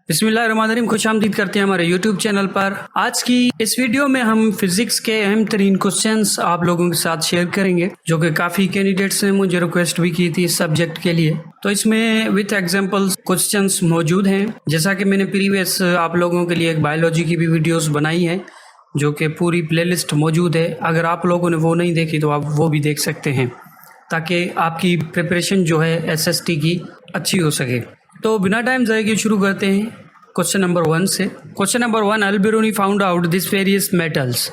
बिस्मिल्लाहिर्रहमानिर्रहीम, खुशामदीद करते हैं हमारे यूट्यूब चैनल पर। आज की इस वीडियो में हम फिजिक्स के अहम तरीन क्वेश्चंस आप लोगों के साथ शेयर करेंगे, जो कि काफ़ी कैंडिडेट्स ने मुझे रिक्वेस्ट भी की थी इस सब्जेक्ट के लिए। तो इसमें विथ एग्जांपल्स क्वेश्चंस मौजूद हैं। जैसा कि मैंने प्रीवियस आप लोगों के लिए एक बायोलॉजी की भी वीडियोस बनाई है, जो कि पूरी प्लेलिस्ट मौजूद है। अगर आप लोगों ने वो नहीं देखी तो आप वो भी देख सकते हैं, ताकि आपकी प्रिपरेशन जो है SST की अच्छी हो सके। तो बिना टाइम ज़ाया किए शुरू करते हैं क्वेश्चन नंबर 1 से। Question number 1, Alberuni found out this various metals.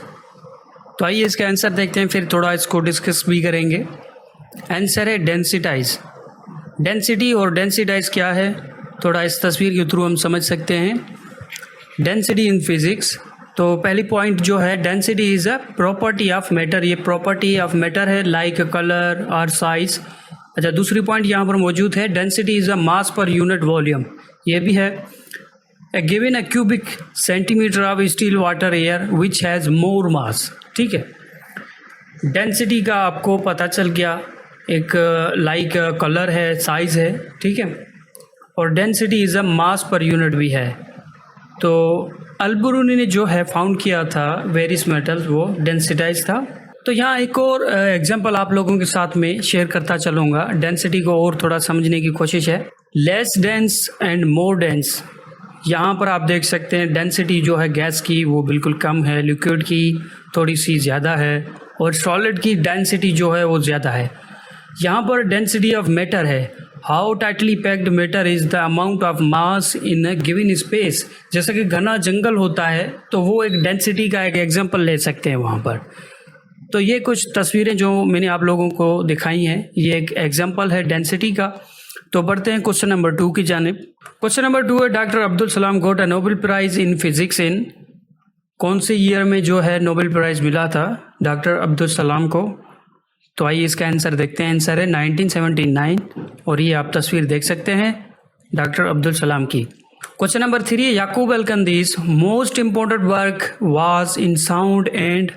तो आइए इसका आंसर देखते हैं, फिर थोड़ा इसको डिस्कस भी करेंगे। आंसर है डेंसिटाइज। डेंसिटी और डेंसिटाइज क्या है, थोड़ा इस तस्वीर के थ्रू हम समझ सकते हैं। डेंसिटी इन फिजिक्स, तो पहली पॉइंट जो है, density is a property of matter. ये प्रॉपर्टी ऑफ मैटर है, लाइक कलर और साइज। अच्छा, दूसरी पॉइंट यहाँ पर मौजूद है, density is a mass per unit volume. ये भी है, a given a cubic centimetre of steel water air which has more mass. ठीक है, डेंसिटी का आपको पता चल गया, एक लाइक कलर है, साइज है, ठीक है, और density is a mass per unit भी है। तो अल्बेरोनी ने जो है फाउंड किया था वेरियस मेटल्स, वो डेंसिटाइज था। तो यहाँ एक और एग्जांपल आप लोगों के साथ में शेयर करता चलूँगा। डेंसिटी को और थोड़ा समझने की कोशिश है। Less dense and more dense, यहाँ पर आप देख सकते हैं डेंसिटी जो है गैस की वो बिल्कुल कम है, लिक्विड की थोड़ी सी ज़्यादा है, और सॉलिड की डेंसिटी जो है वो ज़्यादा है। यहाँ पर डेंसिटी ऑफ मैटर है, how tightly packed matter is the amount of mass in a given space. जैसा कि घना जंगल होता है, तो वो एक डेंसिटी का एक एग्जाम्पल ले सकते हैं वहाँ पर। तो ये कुछ तस्वीरें जो मैंने आप लोगों को दिखाई हैं, ये एक एग्जाम्पल है डेंसिटी का। तो बढ़ते हैं क्वेश्चन नंबर 2 की जानिब। क्वेश्चन नंबर 2 है, doctor Abdul Salam got a Nobel prize in physics in. कौन से ईयर में जो है नोबेल प्राइज मिला था डॉक्टर अब्दुल सलाम को? तो आइए इसका आंसर देखते हैं। आंसर है 1979, और ये आप तस्वीर देख सकते हैं डॉक्टर अब्दुल सलाम की। क्वेश्चन नंबर 3 है, Yaqub al-Kindi's most important work was in sound and.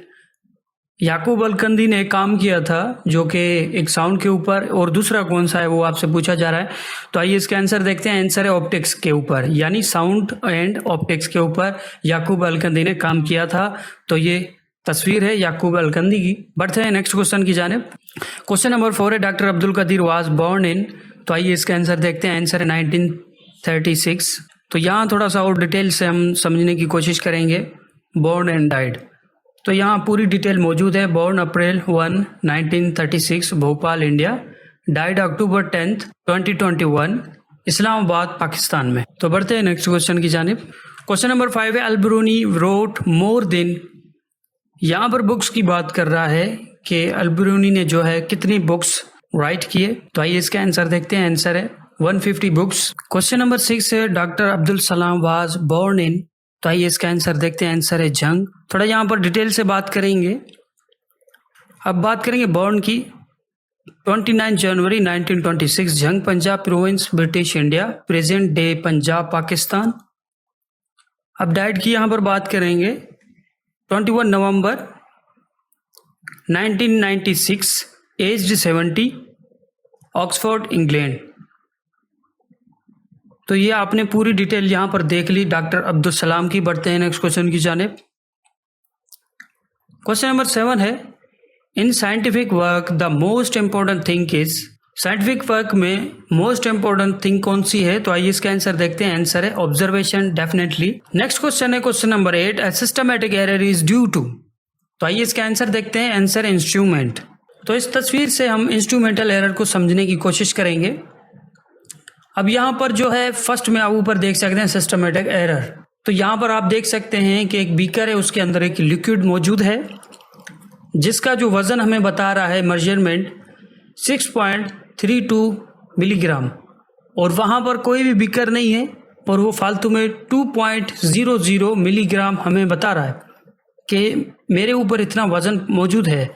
Yaqub al-Kindi ने काम किया था जो कि एक साउंड के ऊपर, और दूसरा कौन सा है वो आपसे पूछा जा रहा है। तो आइए इसका आंसर देखते हैं। आंसर है ऑप्टिक्स के ऊपर, यानी साउंड एंड ऑप्टिक्स के ऊपर याकूब अल-कंदी ने काम किया था। तो ये तस्वीर है याकूब अल-कंदी की। बढ़ते हैं नेक्स्ट क्वेश्चन की जानिब। क्वेश्चन नंबर 4 है, doctor Abdul Qadeer was born in. तो आइए इसका आंसर देखते हैं। आंसर है 1936। तो यहाँ थोड़ा सा और डिटेल से हम समझने की कोशिश करेंगे। बोर्न एंड डाइड, तो यहाँ पूरी डिटेल मौजूद है। Born April 1, 1936, Bhopal, India. Died October 10, 2021, Islamabad, Pakistan में। तो बढ़ते हैं नेक्स्ट क्वेश्चन की जानिब। क्वेश्चन नंबर 5 है, अल्बेरोनी रोट मोर देन। यहाँ पर बुक्स की बात कर रहा है कि अल्बेरोनी ने जो है कितनी बुक्स राइट किए। तो आइए इसका आंसर देखते हैं। आंसर है 150 बुक्स। क्वेश्चन नंबर 6 है, doctor Abdul Salam was born in. तो आइए इसका आंसर देखते हैं। आंसर है जंग। थोड़ा यहाँ पर डिटेल से बात करेंगे। अब बात करेंगे बोर्न की। 29 जनवरी 1926, जंग, Punjab province, British India, present day Punjab, Pakistan. अब डाइट की यहाँ पर बात करेंगे। 21 नवंबर 1996, एज्ड 70, ऑक्सफोर्ड, इंग्लैंड। तो ये आपने पूरी डिटेल यहाँ पर देख ली डॉक्टर अब्दुल सलाम की। बढ़ते हैं नेक्स्ट क्वेश्चन की जानिब। क्वेश्चन नंबर 7 है, in scientific work the most important thing is. Scientific work में मोस्ट इम्पोर्टेंट थिंग कौन सी है? तो आइए इसका आंसर देखते हैं। आंसर है ऑब्जर्वेशन, डेफिनेटली। नेक्स्ट क्वेश्चन है question number 8, a systematic error is due to. तो आइए इसका आंसर देखते हैं। आंसर है इंस्ट्रूमेंट। तो इस तस्वीर से हम इंस्ट्रूमेंटल एरर को समझने की कोशिश करेंगे। अब यहाँ पर जो है फर्स्ट में आप ऊपर देख सकते हैं सिस्टमैटिक एरर। तो यहाँ पर आप देख सकते हैं कि एक बीकर है, उसके अंदर एक लिक्विड मौजूद है, जिसका जो वज़न हमें बता रहा है मेजरमेंट 6.32 मिलीग्राम, और वहाँ पर कोई भी बीकर नहीं है, और वो फालतू में 2.00 मिलीग्राम हमें बता रहा है कि मेरे ऊपर इतना वज़न मौजूद है,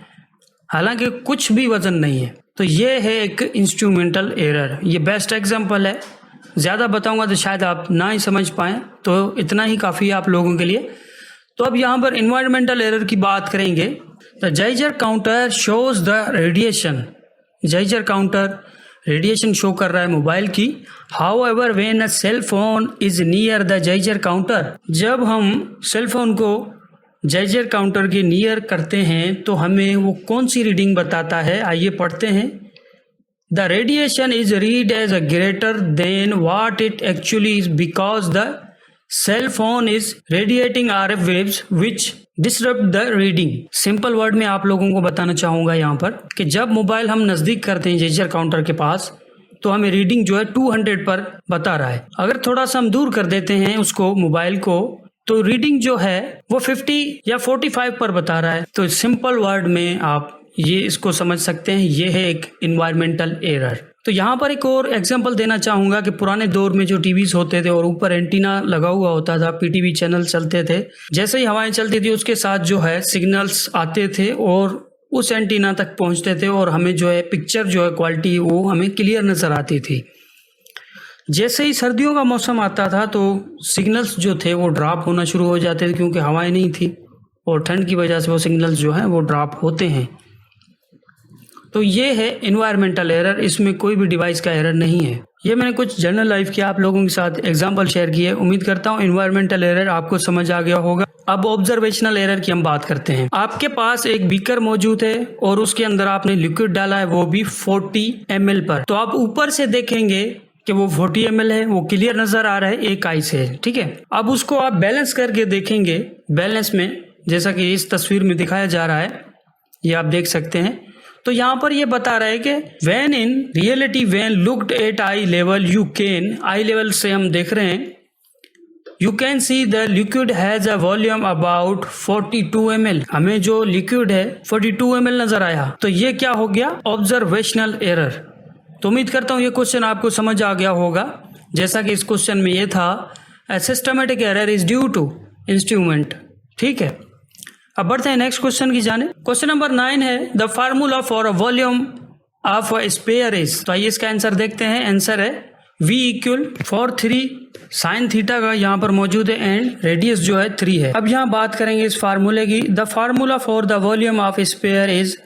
हालांकि कुछ भी वज़न नहीं है। तो ये है एक इंस्ट्रूमेंटल एरर। ये बेस्ट एग्जांपल है। ज़्यादा बताऊंगा तो शायद आप ना ही समझ पाएँ, तो इतना ही काफ़ी है आप लोगों के लिए। तो अब यहाँ पर इन्वायरमेंटल एरर की बात करेंगे। The Geiger counter shows the radiation. Geiger counter radiation show कर रहा है मोबाइल की। However when a cell phone is near the Geiger counter, जब हम सेल फोन को जाइजर काउंटर के नियर करते हैं तो हमें वो कौन सी रीडिंग बताता है, आइए पढ़ते हैं। The radiation is read as a greater than what it actually is because the cell phone is radiating RF waves which disrupt the reading. Simple word में आप लोगों को बताना चाहूंगा यहाँ पर कि जब मोबाइल हम नजदीक करते हैं जाइजर काउंटर के पास तो हमें रीडिंग जो है 200 पर बता रहा है। अगर थोड़ा सा हम दूर कर देते हैं उसको मोबाइल को तो रीडिंग जो है वो 50 या 45 पर बता रहा है। तो सिंपल वर्ड में आप ये इसको समझ सकते हैं, ये है एक इन्वायरमेंटल एरर। तो यहाँ पर एक और एग्जांपल देना चाहूँगा कि पुराने दौर में जो टीवीज होते थे और ऊपर एंटीना लगा हुआ होता था, PTV चैनल चलते थे, जैसे ही हवाएं चलती थी उसके साथ जो है सिग्नल्स आते थे और उस एंटीना तक पहुँचते थे और हमें जो है पिक्चर जो है क्वालिटी वो हमें क्लियर नज़र आती थी। जैसे ही सर्दियों का मौसम आता था तो सिग्नल्स जो थे वो ड्रॉप होना शुरू हो जाते थे क्योंकि हवाएं नहीं थी और ठंड की वजह से वो सिग्नल्स जो हैं वो ड्रॉप होते हैं। तो ये है इन्वायरमेंटल एरर, इसमें कोई भी डिवाइस का एरर नहीं है। ये मैंने कुछ जनरल लाइफ के आप लोगों के साथ एग्जांपल शेयर किए। उम्मीद करता हूँ इन्वायरमेंटल एरर आपको समझ आ गया होगा। अब ऑब्जर्वेशनल एरर की हम बात करते हैं। आपके पास एक बीकर मौजूद है और उसके अंदर आपने लिक्विड डाला है, वो भी 40 ml पर। तो आप ऊपर से देखेंगे कि वो 40 ml है, वो क्लियर नजर आ रहा है एक आई से, ठीक है। अब उसको आप बैलेंस करके देखेंगे, बैलेंस में जैसा कि इस तस्वीर में दिखाया जा रहा है, ये आप देख सकते हैं। तो यहाँ पर ये बता रहा है कि when in reality when looked at I level you can, I level से हम देख रहे हैं, you can see the liquid has a volume about 42 ml। हमें जो लिक्विड है 42 ml नजर आया। तो ये क्या हो गया, ऑब्जर्वेशनल एरर। तो उम्मीद करता हूँ ये क्वेश्चन आपको समझ आ गया होगा। जैसा कि इस क्वेश्चन में ये था, a systematic error is due to instrument, ठीक है। अब बढ़ते हैं नेक्स्ट क्वेश्चन की जाने। क्वेश्चन नंबर 9 है, the formula for a volume of a sphere is. तो आइए इसका आंसर देखते हैं। आंसर है V इक्वल 4/3 साइन थीटा का यहाँ पर मौजूद है एंड रेडियस जो है 3 है। अब यहाँ बात करेंगे इस फार्मूले की। The formula for the volume of sphere is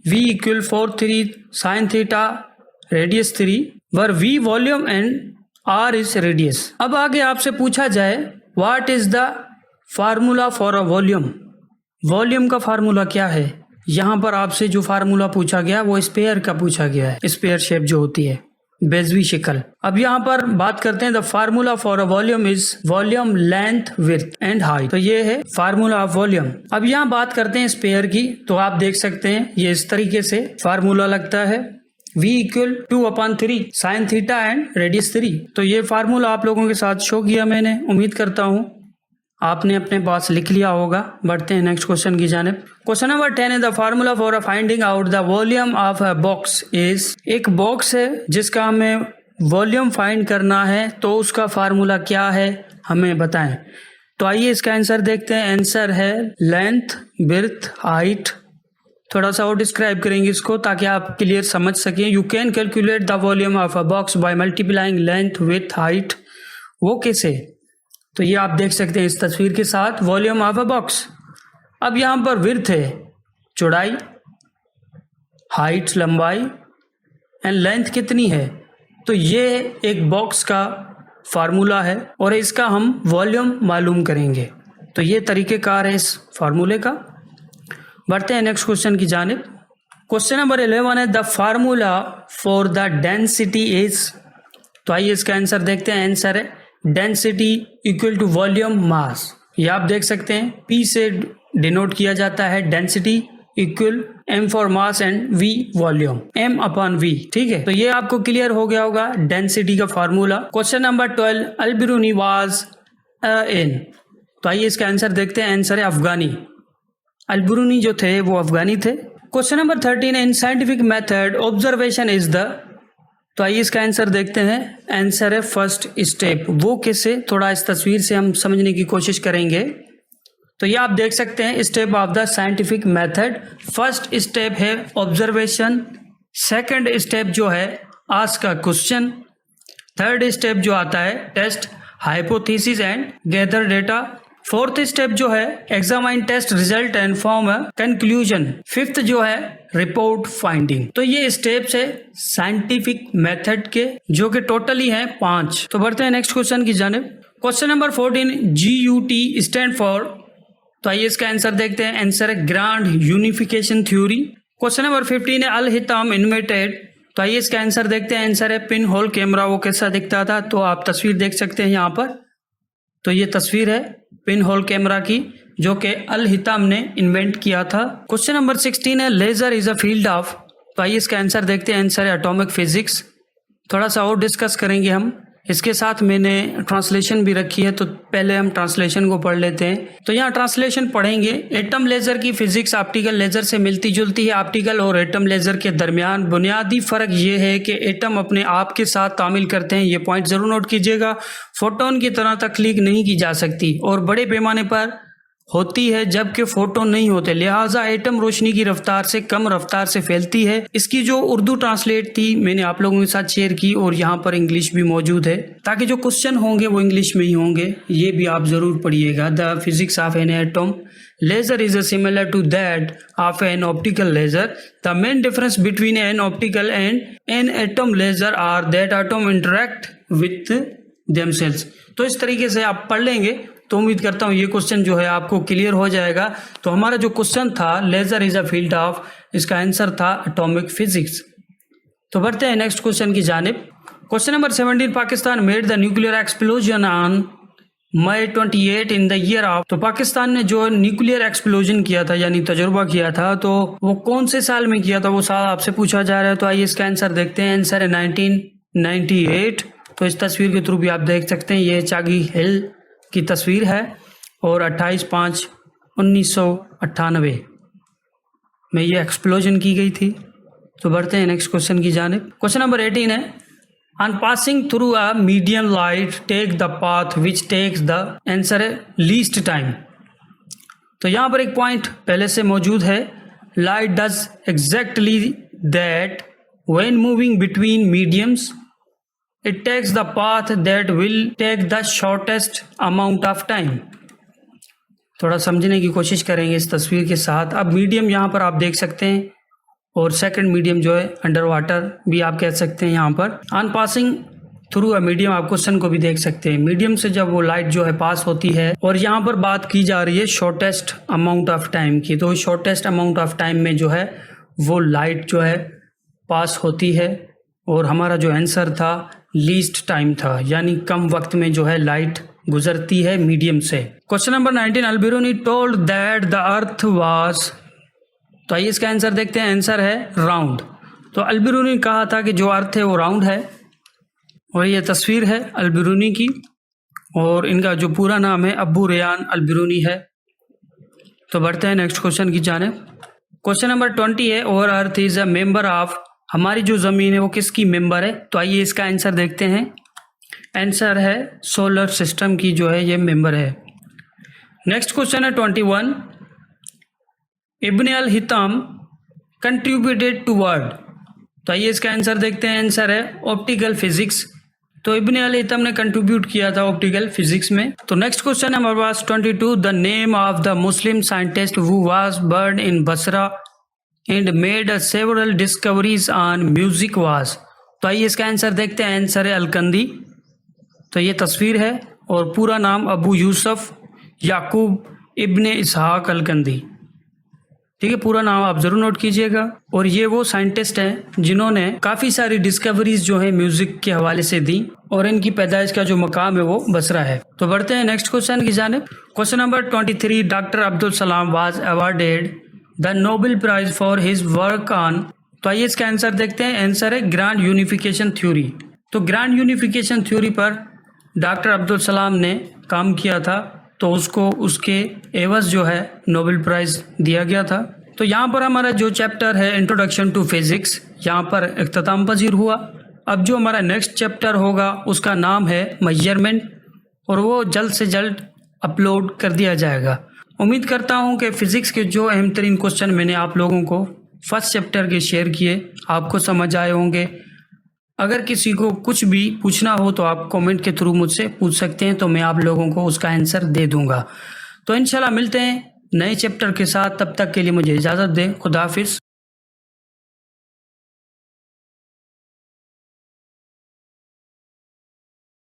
V equal 4/3 sine theta radius 3 were V volume and R is radius. अब आगे आपसे पूछा जाए what is the formula for a volume. Volume का फार्मूला क्या है। यहाँ पर आपसे जो फार्मूला पूछा गया वो स्फीयर का पूछा गया है, स्फीयर शेप जो होती है, बेजवी शक्ल। अब यहाँ पर बात करते हैं, the formula for a volume is volume length width and height. तो ये है फार्मूला ऑफ वॉल्यूम। अब यहाँ बात करते हैं स्फीयर की। तो आप देख सकते हैं ये इस तरीके से फार्मूला लगता है, V equal 2/3 sine theta and radius 3। तो ये फार्मूला आप लोगों के साथ शो किया मैंने, उम्मीद करता हूँ आपने अपने पास लिख लिया होगा। बढ़ते हैं नेक्स्ट क्वेश्चन की जानिब। क्वेश्चन नंबर 10 है, the formula for finding out the volume of a box is. एक बॉक्स है जिसका हमें वॉल्यूम फाइंड करना है, तो उसका फार्मूला क्या है हमें बताएं। तो आइए इसका आंसर देखते हैं। आंसर है लेंथ विड्थ हाइट। थोड़ा सा और डिस्क्राइब करेंगे इसको ताकि आप क्लियर समझ सकें। You can calculate the volume of a box by multiplying length width height. वो कैसे, तो ये आप देख सकते हैं इस तस्वीर के साथ, वॉल्यूम ऑफ अ बॉक्स। अब यहाँ पर विड्थ है चौड़ाई, हाइट लंबाई एंड लेंथ कितनी है। तो ये एक बॉक्स का फार्मूला है और इसका हम वॉल्यूम मालूम करेंगे। तो ये तरीक़ेकार है इस फार्मूले का। बढ़ते हैं नेक्स्ट क्वेश्चन की जानिब। क्वेश्चन नंबर 11 है, the formula for the density is. तो आइए इसका आंसर देखते हैं। आंसर है density equal to volume mass. ये आप देख सकते हैं P से डिनोट किया जाता है density equal M for mass and V volume, M/V, ठीक है। तो ये आपको क्लियर हो गया होगा डेंसिटी का formula. Question number 12, al-Biruni was in. तो आइए इसका आंसर देखते हैं। आंसर है अफगानी। अल-बिरूनी जो थे वो अफगानी थे। Question number 13, in scientific method observation is the. तो आइए इसका आंसर देखते हैं। आंसर है फर्स्ट स्टेप। वो कैसे, थोड़ा इस तस्वीर से हम समझने की कोशिश करेंगे। तो ये आप देख सकते हैं step of the scientific method. First step है ऑब्जर्वेशन, सेकंड स्टेप जो है ask a question, third step जो आता है test hypothesis and gather data, fourth step जो है examine test result and form conclusion. Fifth जो है रिपोर्ट फाइंडिंग। तो ये स्टेप्स है साइंटिफिक मेथड के, जो कि टोटली हैं 5। तो बढ़ते हैं नेक्स्ट क्वेश्चन की जानिब। Question number 14, GUT stand for. तो आइए इसका आंसर देखते हैं। आंसर है grand unification theory. Question number 15 है अल हिताम इन्वेंटेड। तो आइए इसका आंसर देखते हैं। आंसर है पिन होल कैमरा। वो कैसा दिखता था, तो आप तस्वीर देख सकते हैं यहाँ पर। तो ये तस्वीर है पिन होल कैमरा की, जो कि अल हिताम ने इन्वेंट किया था। क्वेश्चन नंबर 16 है laser is a field of. तो आइए इसका आंसर देखते हैं। आंसर है एटॉमिक फिजिक्स। थोड़ा सा और डिस्कस करेंगे हम। इसके साथ मैंने ट्रांसलेशन भी रखी है, तो पहले हम ट्रांसलेशन को पढ़ लेते हैं। तो यहाँ ट्रांसलेशन पढ़ेंगे। एटम लेजर की फिजिक्स ऑप्टिकल लेजर से मिलती जुलती है। ऑप्टिकल और एटम लेजर के दरमियान बुनियादी फर्क ये है कि एटम अपने आप के साथ तामील करते हैं। ये पॉइंट जरूर नोट कीजिएगा। फोटोन की तरह तख्लीक नहीं की जा सकती और बड़े पैमाने पर होती है, जबकि फोटोन नहीं होते। लिहाजा एटम रोशनी की रफ्तार से कम रफ्तार से फैलती है। इसकी जो उर्दू ट्रांसलेट थी मैंने आप लोगों के साथ शेयर की, और यहाँ पर इंग्लिश भी मौजूद है, ताकि जो क्वेश्चन होंगे वो इंग्लिश में ही होंगे। ये भी आप जरूर पढ़िएगा। The physics of an atom laser is similar to that of an optical laser. The main difference between an optical and an atom laser are that atom interact with themselves. तो इस तरीके से आप पढ़ लेंगे, तो उम्मीद करता हूँ ये क्वेश्चन जो है आपको क्लियर हो जाएगा। तो हमारा जो क्वेश्चन था laser is a field of, इसका आंसर था एटॉमिक फिजिक्स। तो बढ़ते हैं नेक्स्ट क्वेश्चन की जानिब। Question number 17, Pakistan made the nuclear explosion on May 28 in the year of. तो पाकिस्तान ने जो न्यूक्लियर एक्सप्लोजन किया था, यानी तजुर्बा किया था, तो वो कौन से साल में किया था, वो साल आपसे पूछा जा रहा है। तो आइए इसका आंसर देखते हैं। आंसर है 1998। तो इस तस्वीर के थ्रू भी आप देख सकते हैं, ये चागी हिल की तस्वीर है, और 28/5/1998 में ये एक्सप्लोजन की गई थी। तो बढ़ते हैं नेक्स्ट क्वेश्चन की जानिब। क्वेश्चन नंबर 18 है on passing through a medium light take the path which takes the. Answer है लीस्ट टाइम। तो यहाँ पर एक पॉइंट पहले से मौजूद है। Light does exactly that when moving between mediums it takes the path that will take the shortest amount of time। थोड़ा समझने की कोशिश करेंगे इस तस्वीर के साथ। अब मीडियम यहाँ पर आप देख सकते हैं, और सेकंड मीडियम जो है अंडर वाटर भी आप कह सकते हैं। यहाँ पर on passing through a medium, आप क्वेश्चन को भी देख सकते हैं। मीडियम से जब वो लाइट जो है पास होती है, और यहाँ पर बात की जा रही है शॉर्टेस्ट अमाउंट ऑफ टाइम की। तो शॉर्टेस्ट अमाउंट ऑफ टाइम में जो है वो लाइट जो है पास होती है, और हमारा जो आंसर था लीस्ट टाइम था, यानी कम वक्त में जो है लाइट गुजरती है मीडियम से। Question number 19, Alberuni told that the earth was. तो आइए इसका आंसर देखते हैं। आंसर है राउंड। तो अल्बिरूनी ने कहा था कि जो अर्थ है वो राउंड है, और ये तस्वीर है अल्बिरूनी की, और इनका जो पूरा नाम है अबू रेयान अल्बिरूनी है। तो बढ़ते हैं नेक्स्ट क्वेश्चन की जानिब। क्वेश्चन नंबर 20 है और earth is a member of. हमारी जो ज़मीन है वो किसकी मेंबर है। तो आइए इसका आंसर देखते हैं। आंसर है सोलर सिस्टम की जो है ये मेंबर है। नेक्स्ट क्वेश्चन है 21, इब्न अल हिताम कंट्रीब्यूटेड टुवर्ड। तो आइए इसका आंसर देखते हैं। आंसर है ऑप्टिकल फिजिक्स। तो इब्न अल हिताम ने कंट्रीब्यूट किया था ऑप्टिकल फिजिक्स में। तो नेक्स्ट क्वेश्चन है हमारे पास 22, the name of the Muslim scientist who was born in Basra and made several discoveries on music was। तो आइए इसका आंसर देखते हैं। आंसर है अलकंदी। तो ये तस्वीर है, और पूरा नाम अबू यूसुफ याकूब इब्ने इसहाक अलकंदी। ठीक है, पूरा नाम आप जरूर नोट कीजिएगा। और ये वो साइंटिस्ट हैं जिन्होंने काफ़ी सारी डिस्कवरीज जो है म्यूजिक के हवाले से दी, और इनकी पैदाइश का जो मकाम है वो बसरा है। तो बढ़ते हैं नेक्स्ट क्वेश्चन की जानिब। Question number 23, doctor Abdul Salam was awarded the Nobel prize for his work on. तो आइए इसका आंसर देखते हैं। आंसर है ग्रांड यूनिफिकेशन थ्योरी। तो ग्रांड यूनिफिकेशन थ्योरी पर डॉक्टर अब्दुल सलाम ने काम किया था, तो उसको उसके एवज जो है नोबेल प्राइज दिया गया था। तो यहाँ पर हमारा जो चैप्टर है इंट्रोडक्शन टू फिजिक्स, यहाँ पर इख्तिताम पजीर हुआ। अब जो हमारा नेक्स्ट चैप्टर होगा उसका नाम है मेजरमेंट, और वो जल्द से जल्द अपलोड कर दिया जाएगा। उम्मीद करता हूँ कि फिजिक्स के जो अहम तरीन क्वेश्चन मैंने आप लोगों को फर्स्ट चैप्टर के शेयर किए आपको समझ आए होंगे। अगर किसी को कुछ भी पूछना हो तो आप कमेंट के थ्रू मुझसे पूछ सकते हैं, तो मैं आप लोगों को उसका आंसर दे दूंगा। तो इंशाल्लाह मिलते हैं नए चैप्टर के साथ, तब तक के लिए मुझे इजाज़त दें। खुदा हाफिज़।